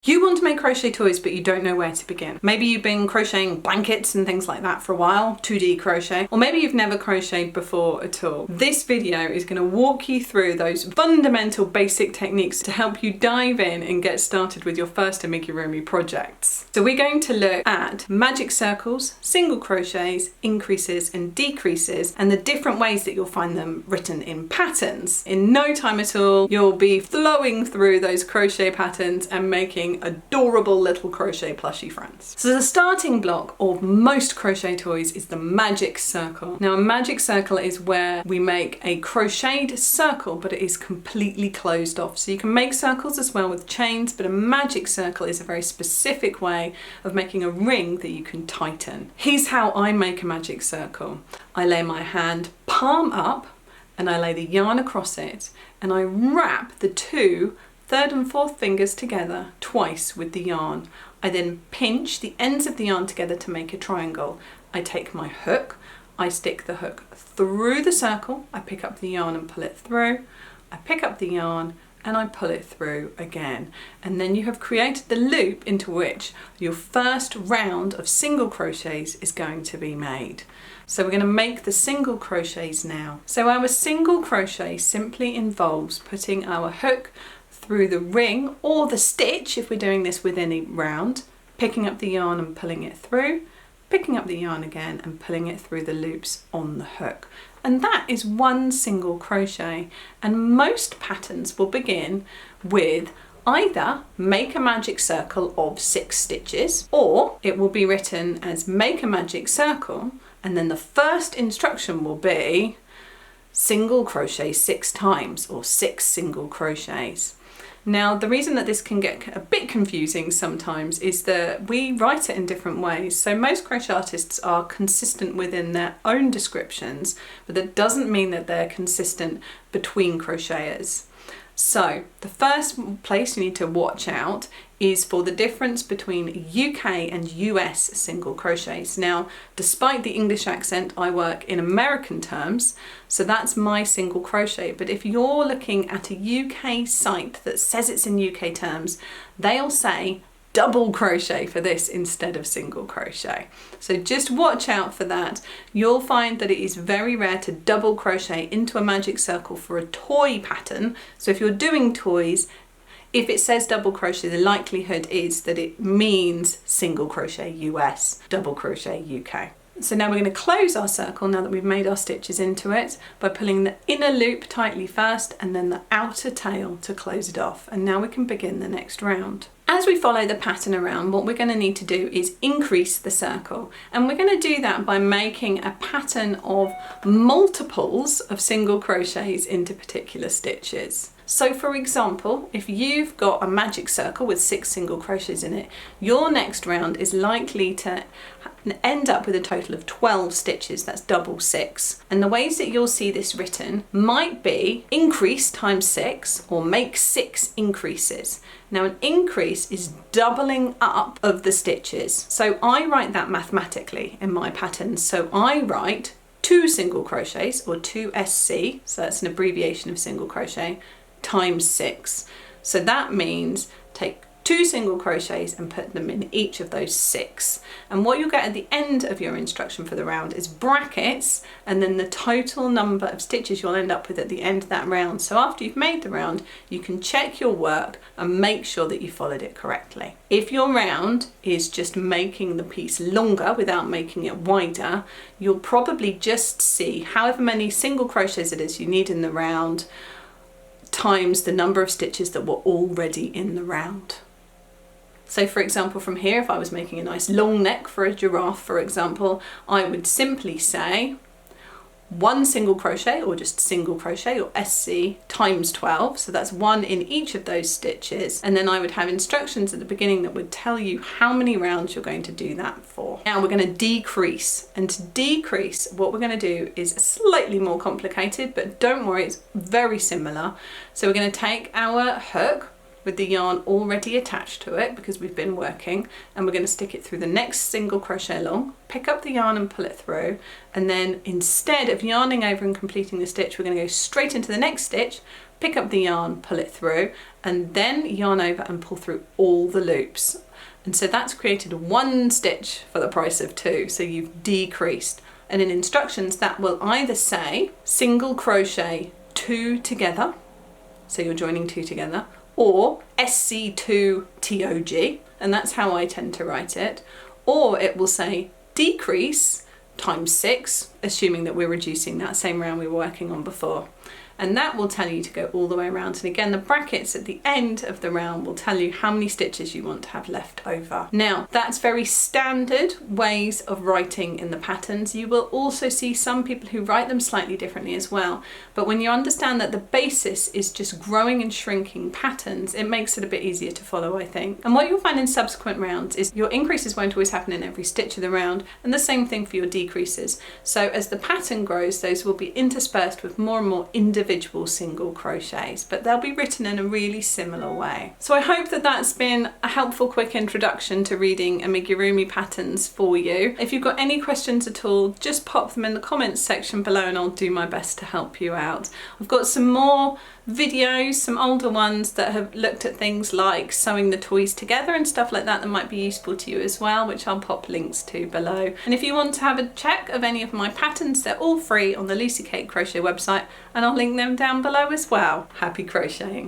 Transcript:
You want to make crochet toys, but you don't know where to begin. Maybe you've been crocheting blankets and things like that for a while, 2D crochet, or maybe you've never crocheted before at all. This video is going to walk you through those fundamental basic techniques to help you dive in and get started with your first amigurumi projects. So we're going to look at magic circles, single crochets, increases and decreases, and the different ways that you'll find them written in patterns. In no time at all, you'll be flowing through those crochet patterns and making adorable little crochet plushie friends. So the starting block of most crochet toys is the magic circle. Now a magic circle is where we make a crocheted circle, but it is completely closed off. So you can make circles as well with chains, but a magic circle is a very specific way of making a ring that you can tighten. Here's how I make a magic circle. I lay my hand palm up and I lay the yarn across it and I wrap the two third and fourth fingers together twice with the yarn. I then pinch the ends of the yarn together to make a triangle. I take my hook, I stick the hook through the circle, I pick up the yarn and pull it through, I pick up the yarn and I pull it through again. And then you have created the loop into which your first round of single crochets is going to be made. So we're going to make the single crochets now. So our single crochet simply involves putting our hook through the ring or the stitch if we're doing this within a round, picking up the yarn and pulling it through, picking up the yarn again and pulling it through the loops on the hook. And that is one single crochet, and most patterns will begin with either make a magic circle of 6 stitches, or it will be written as make a magic circle and then the first instruction will be single crochet 6 times or 6 single crochets. Now the reason that this can get a bit confusing sometimes is that we write it in different ways. So most crochet artists are consistent within their own descriptions, but that doesn't mean that they're consistent between crocheters. So the first place you need to watch out is for the difference between UK and US single crochets. Now, despite the English accent, I work in American terms, so that's my single crochet. But if you're looking at a UK site that says it's in UK terms, they'll say double crochet for this instead of single crochet. So just watch out for that. You'll find that it is very rare to double crochet into a magic circle for a toy pattern. So if you're doing toys, if it says double crochet, the likelihood is that it means single crochet US, double crochet UK. So now we're going to close our circle now that we've made our stitches into it by pulling the inner loop tightly first and then the outer tail to close it off. And now we can begin the next round. As we follow the pattern around, what we're going to need to do is increase the circle. And we're going to do that by making a pattern of multiples of single crochets into particular stitches. So for example, if you've got a magic circle with 6 single crochets in it, your next round is likely to end up with a total of 12 stitches. That's double 6. And the ways that you'll see this written might be increase times 6 or make 6 increases. Now an increase is doubling up of the stitches. So I write that mathematically in my pattern. So I write 2 single crochets or 2 SC, so that's an abbreviation of single crochet, times 6. So that means take 2 single crochets and put them in each of those 6. And what you'll get at the end of your instruction for the round is brackets and then the total number of stitches you'll end up with at the end of that round. So after you've made the round, you can check your work and make sure that you followed it correctly. If your round is just making the piece longer without making it wider, you'll probably just see however many single crochets it is you need in the round times the number of stitches that were already in the round. So for example, from here, if I was making a nice long neck for a giraffe, for example, I would simply say 1 single crochet or just single crochet or SC times 12. So that's 1 in each of those stitches. And then I would have instructions at the beginning that would tell you how many rounds you're going to do that for. Now we're going to decrease, and to decrease, what we're going to do is slightly more complicated, but don't worry, it's very similar. So we're going to take our hook, with the yarn already attached to it because we've been working, and we're going to stick it through the next single crochet along, pick up the yarn and pull it through, and then instead of yarning over and completing the stitch, we're going to go straight into the next stitch, pick up the yarn, pull it through, and then yarn over and pull through all the loops. And so that's created one stitch for the price of two, so you've decreased. And in instructions that will either say single crochet 2 together, so you're joining 2 together, or SC2 TOG, and that's how I tend to write it, or it will say decrease times 6, assuming that we're reducing that same round we were working on before. And that will tell you to go all the way around. And again, the brackets at the end of the round will tell you how many stitches you want to have left over. Now, that's very standard ways of writing in the patterns. You will also see some people who write them slightly differently as well. But when you understand that the basis is just growing and shrinking patterns, it makes it a bit easier to follow, I think. And what you'll find in subsequent rounds is your increases won't always happen in every stitch of the round, and the same thing for your decreases. So as the pattern grows, those will be interspersed with more and more individual single crochets, but they'll be written in a really similar way. So I hope that that's been a helpful quick introduction to reading amigurumi patterns for you. If you've got any questions at all, just pop them in the comments section below and I'll do my best to help you out. I've got some more videos, some older ones that have looked at things like sewing the toys together and stuff like that might be useful to you as well, which I'll pop links to below. And if you want to have a check of any of my patterns, they're all free on the Lucy Kate Crochet website, and I'll link them down below as well. Happy crocheting!